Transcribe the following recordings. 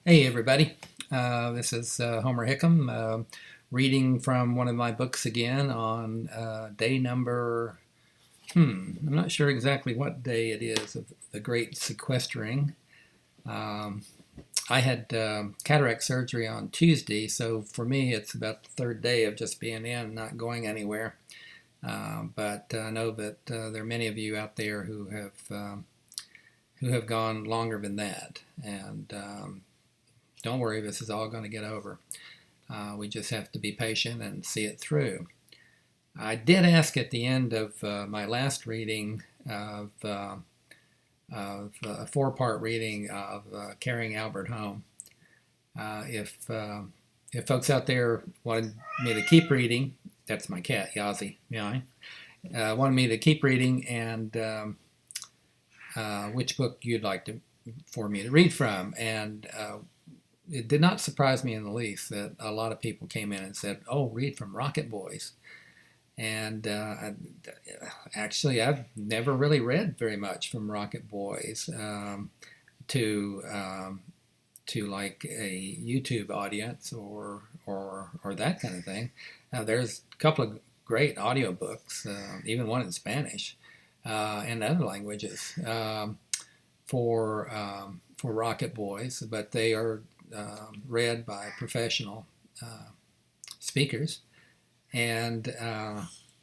Hey everybody, this is Homer Hickam reading from one of my books again on day number, I'm not sure exactly what day it is of the great sequestering. Um, I had cataract surgery on Tuesday, so for me it's about the third day of just being in and not going anywhere. But I know that there are many of you out there who have gone longer than that, and don't worry, this is all going to get over. We just have to be patient and see it through. I did ask at the end of my last reading of a four-part reading of Carrying Albert Home. If folks out there wanted me to keep reading, that's my cat, Yazzie, meowing, wanted me to keep reading and which book you'd like for me to read from. And it did not surprise me in the least that a lot of people came in and said, "Oh, read from Rocket Boys." And actually, I've never really read very much from Rocket Boys to like a YouTube audience or that kind of thing. Now, there's a couple of great audiobooks, even one in Spanish and other languages for Rocket Boys, but they are read by professional speakers. And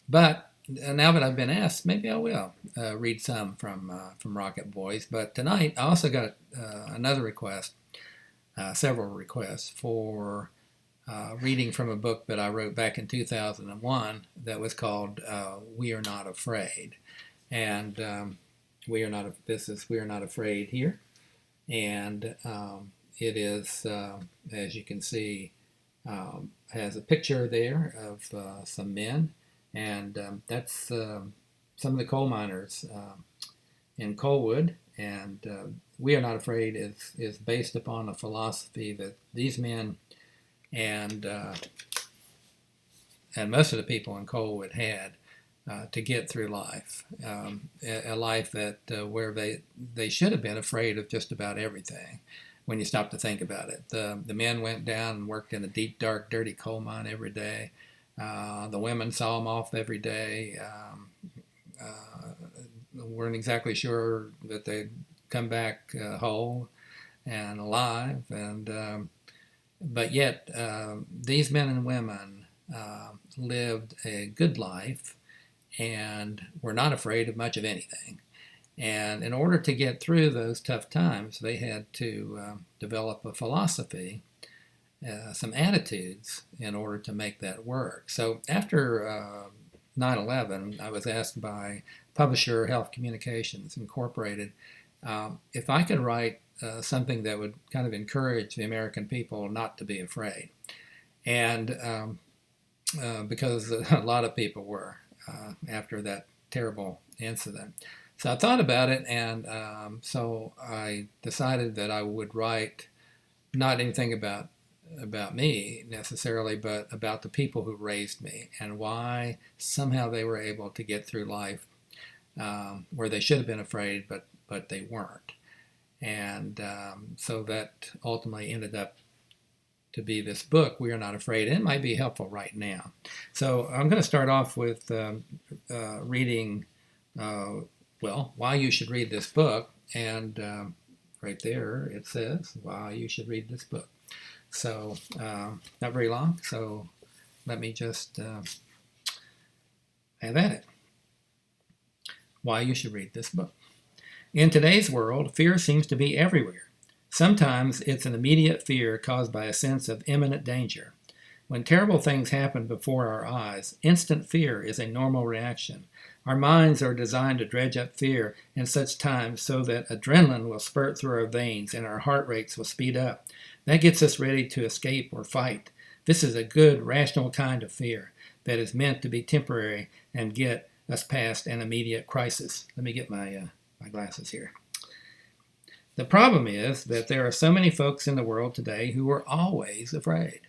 but now that I've been asked, maybe I will read some from Rocket Boys. But tonight I also got another request, several requests for reading from a book that I wrote back in 2001 that was called "We Are Not Afraid," and we are not. This is "We Are Not Afraid" here, and it is, as you can see, has a picture there of some men, and that's some of the coal miners in Coalwood. And "We Are Not Afraid" is based upon a philosophy that these men and most of the people in Coalwood had to get through life, a life that where they should have been afraid of just about everything. When you stop to think about it, the men went down and worked in a deep, dark, dirty coal mine every day. The women saw them off every day. Weren't exactly sure that they'd come back whole and alive, and but yet these men and women lived a good life and were not afraid of much of anything. And in order to get through those tough times, they had to develop a philosophy, some attitudes in order to make that work. So after 9/11, I was asked by publisher Health Communications Incorporated if I could write something that would kind of encourage the American people not to be afraid. And because a lot of people were after that terrible incident. So I thought about it, and so I decided that I would write not anything about me necessarily, but about the people who raised me and why somehow they were able to get through life where they should have been afraid, but they weren't. And so that ultimately ended up to be this book, "We Are Not Afraid," and it might be helpful right now. So I'm going to start off with reading why you should read this book, and right there it says why you should read this book. So not very long, so let me just have at it. Why you should read this book. In today's world, fear seems to be everywhere. Sometimes it's an immediate fear caused by a sense of imminent danger. When terrible things happen before our eyes, instant fear is a normal reaction. Our minds are designed to dredge up fear in such times so that adrenaline will spurt through our veins and our heart rates will speed up. That gets us ready to escape or fight. This is a good, rational kind of fear that is meant to be temporary and get us past an immediate crisis. Let me get my glasses here. The problem is that there are so many folks in the world today who are always afraid.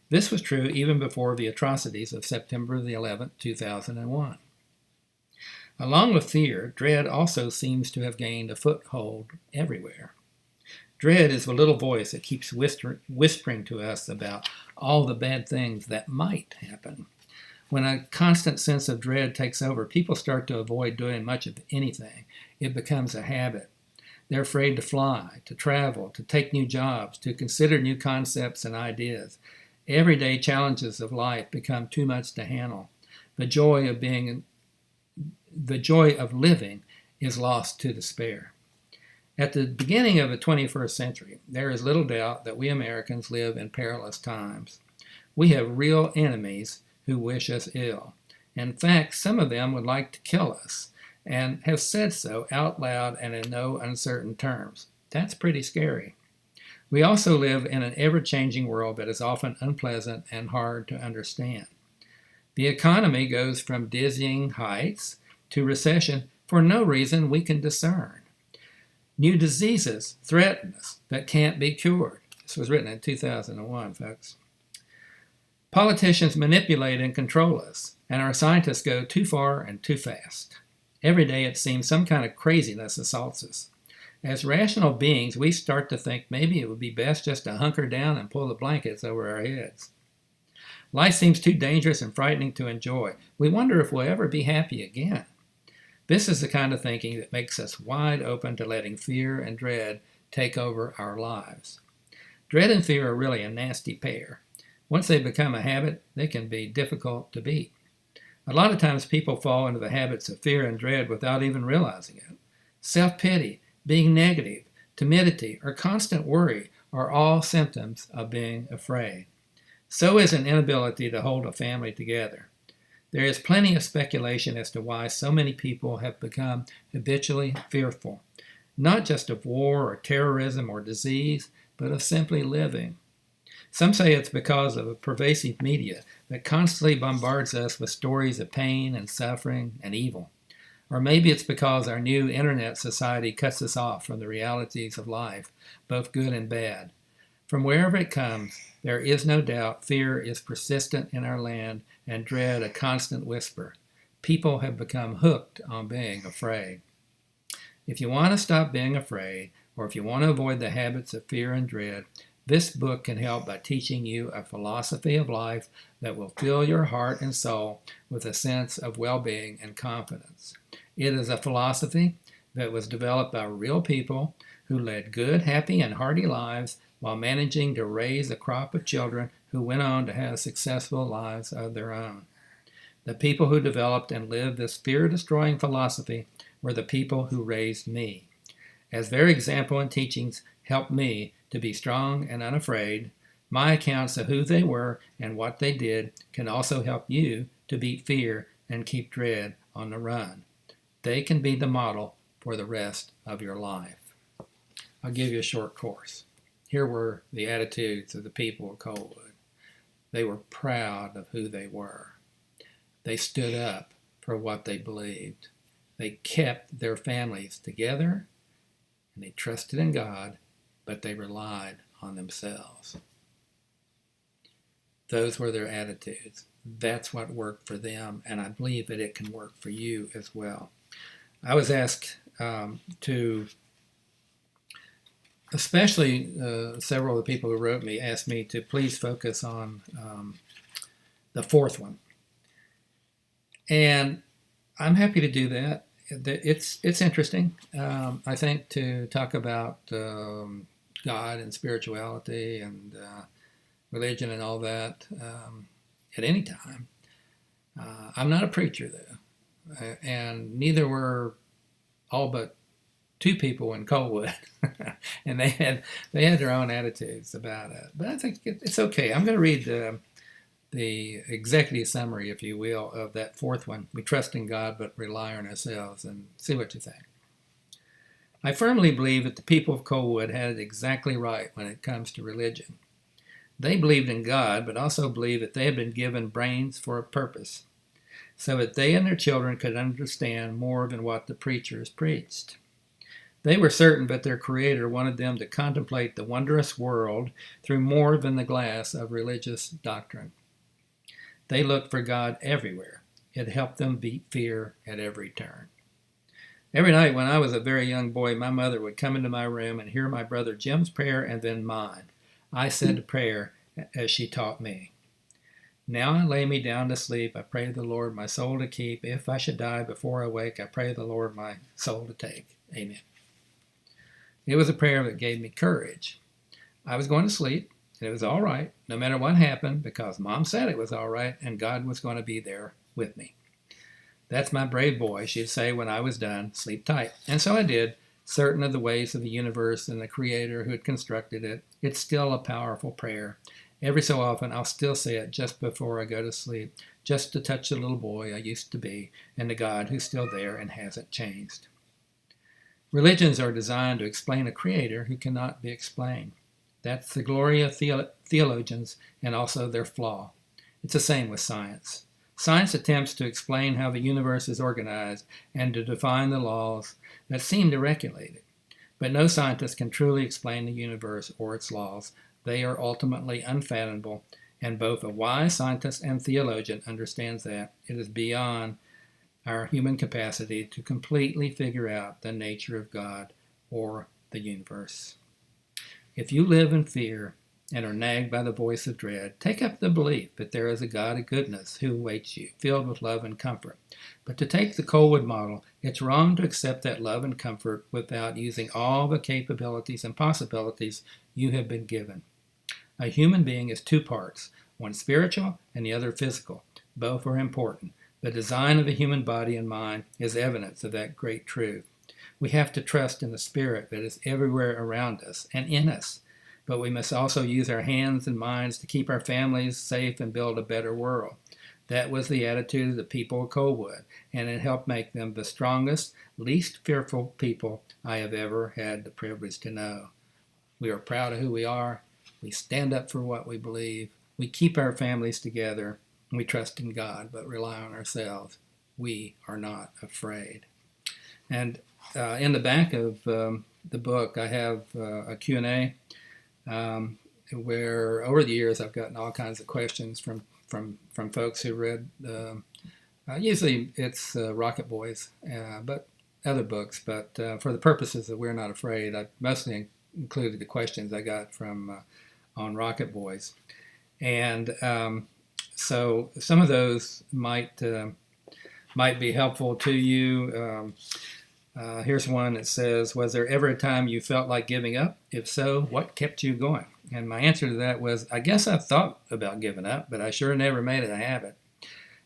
This was true even before the atrocities of September the 11th, 2001. Along with fear, dread also seems to have gained a foothold everywhere. Dread is the little voice that keeps whispering to us about all the bad things that might happen. When a constant sense of dread takes over, people start to avoid doing much of anything. It becomes a habit. They're afraid to fly, to travel, to take new jobs, to consider new concepts and ideas. Everyday challenges of life become too much to handle. The joy of living is lost to despair. At the beginning of the 21st century, there is little doubt that we Americans live in perilous times. We have real enemies who wish us ill. In fact, some of them would like to kill us, and have said so out loud and in no uncertain terms. That's pretty scary. We also live in an ever-changing world that is often unpleasant and hard to understand. The economy goes from dizzying heights to recession for no reason we can discern. New diseases threaten us that can't be cured. This was written in 2001, folks. Politicians manipulate and control us, and our scientists go too far and too fast. Every day it seems some kind of craziness assaults us. As rational beings, we start to think maybe it would be best just to hunker down and pull the blankets over our heads. Life seems too dangerous and frightening to enjoy. We wonder if we'll ever be happy again. This is the kind of thinking that makes us wide open to letting fear and dread take over our lives. Dread and fear are really a nasty pair. Once they become a habit, they can be difficult to beat. A lot of times people fall into the habits of fear and dread without even realizing it. Self-pity, being negative, timidity, or constant worry are all symptoms of being afraid. So is an inability to hold a family together. There is plenty of speculation as to why so many people have become habitually fearful, not just of war or terrorism or disease, but of simply living. Some say it's because of a pervasive media that constantly bombards us with stories of pain and suffering and evil. Or maybe it's because our new internet society cuts us off from the realities of life, both good and bad. From wherever it comes, there is no doubt fear is persistent in our land and dread a constant whisper. People have become hooked on being afraid. If you want to stop being afraid, or if you want to avoid the habits of fear and dread, this book can help by teaching you a philosophy of life that will fill your heart and soul with a sense of well-being and confidence. It is a philosophy that was developed by real people who led good, happy, and hearty lives while managing to raise a crop of children who went on to have successful lives of their own. The people who developed and lived this fear-destroying philosophy were the people who raised me. As their example and teachings helped me to be strong and unafraid, my accounts of who they were and what they did can also help you to beat fear and keep dread on the run. They can be the model for the rest of your life. I'll give you a short course. Here were the attitudes of the people of Coalwood. They were proud of who they were. They stood up for what they believed. They kept their families together, and they trusted in God, but they relied on themselves. Those were their attitudes. That's what worked for them, and I believe that it can work for you as well. I was asked especially several of the people who wrote me asked me to please focus on the fourth one. And I'm happy to do that. It's interesting, I think, to talk about God and spirituality and religion and all that at any time. I'm not a preacher, though, and neither were all but two people in Coalwood, and they had their own attitudes about it. But I think it's okay. I'm going to read the executive summary, if you will, of that fourth one. We trust in God but rely on ourselves, and see what you think. I firmly believe that the people of Coalwood had it exactly right when it comes to religion. They believed in God, but also believed that they had been given brains for a purpose, so that they and their children could understand more than what the preachers preached. They were certain that their Creator wanted them to contemplate the wondrous world through more than the glass of religious doctrine. They looked for God everywhere. It helped them beat fear at every turn. Every night when I was a very young boy, my mother would come into my room and hear my brother Jim's prayer and then mine. I said a prayer as she taught me. Now I lay me down to sleep. I pray the Lord my soul to keep. If I should die before I wake, I pray the Lord my soul to take. Amen. It was a prayer that gave me courage. I was going to sleep, and it was all right, no matter what happened, because Mom said it was all right, and God was going to be there with me. That's my brave boy, she'd say when I was done. Sleep tight. And so I did, certain of the ways of the universe and the Creator who had constructed it. It's still a powerful prayer. Every so often, I'll still say it just before I go to sleep, just to touch the little boy I used to be, and the God who's still there and hasn't changed. Religions are designed to explain a Creator who cannot be explained. That's the glory of theologians and also their flaw. It's the same with science. Science attempts to explain how the universe is organized and to define the laws that seem to regulate it. But no scientist can truly explain the universe or its laws. They are ultimately unfathomable, and both a wise scientist and theologian understands that it is beyond our human capacity to completely figure out the nature of God or the universe. If you live in fear and are nagged by the voice of dread, take up the belief that there is a God of goodness who awaits you, filled with love and comfort. But to take the Colewood model, it's wrong to accept that love and comfort without using all the capabilities and possibilities you have been given. A human being is two parts, one spiritual and the other physical. Both are important. The design of the human body and mind is evidence of that great truth. We have to trust in the Spirit that is everywhere around us and in us, but we must also use our hands and minds to keep our families safe and build a better world. That was the attitude of the people of Colewood, and it helped make them the strongest, least fearful people I have ever had the privilege to know. We are proud of who we are. We stand up for what we believe. We keep our families together. We trust in God, but rely on ourselves. We are not afraid. And in the back of the book, I have a Q&A where over the years I've gotten all kinds of questions from folks who read, usually it's Rocket Boys, but other books. But for the purposes of We're Not Afraid, I mostly included the questions I got from on Rocket Boys. And so some of those might be helpful to you. Here's one that says, was there ever a time you felt like giving up? If so, what kept you going? And my answer to that was, I guess I thought about giving up, but I sure never made it a habit.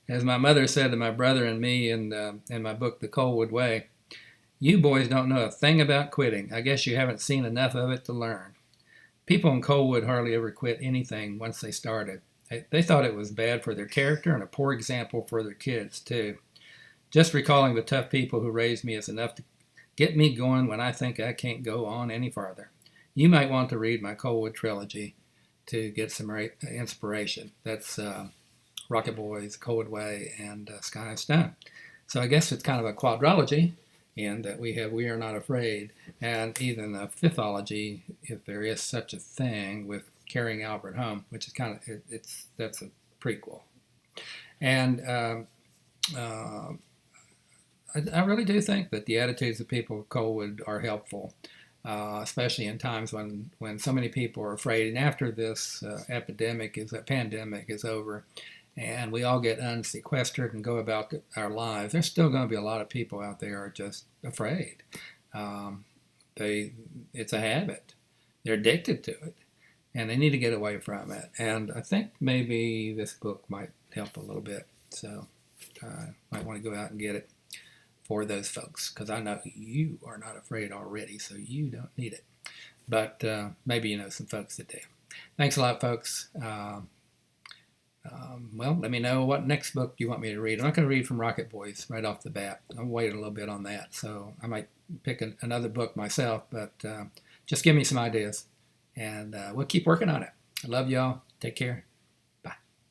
As my mother said to my brother and me in my book, The Colewood Way, you boys don't know a thing about quitting. I guess you haven't seen enough of it to learn. People in Colewood hardly ever quit anything once they started. They thought it was bad for their character and a poor example for their kids, too. Just recalling the tough people who raised me is enough to get me going when I think I can't go on any farther. You might want to read my Colewood trilogy to get some inspiration. That's Rocket Boys, Colewood Way, and Sky and Stone. So I guess it's kind of a quadrology in that we have We Are Not Afraid, and even a fifthology, if there is such a thing, with Carrying Albert Home, which is kind of, that's a prequel. And I really do think that the attitudes of people of Colewood are helpful, especially in times when so many people are afraid. And after this pandemic is over, and we all get unsequestered and go about our lives, there's still going to be a lot of people out there who are just afraid. It's a habit. They're addicted to it, and they need to get away from it. And I think maybe this book might help a little bit. So might want to go out and get it for those folks, because I know you are not afraid already, so you don't need it. But maybe you know some folks that do. Thanks a lot, folks. Well, let me know what next book you want me to read. I'm not going to read from Rocket Boys right off the bat. I'll wait a little bit on that. So I might pick another book myself, but just give me some ideas, and we'll keep working on it. I love y'all. Take care.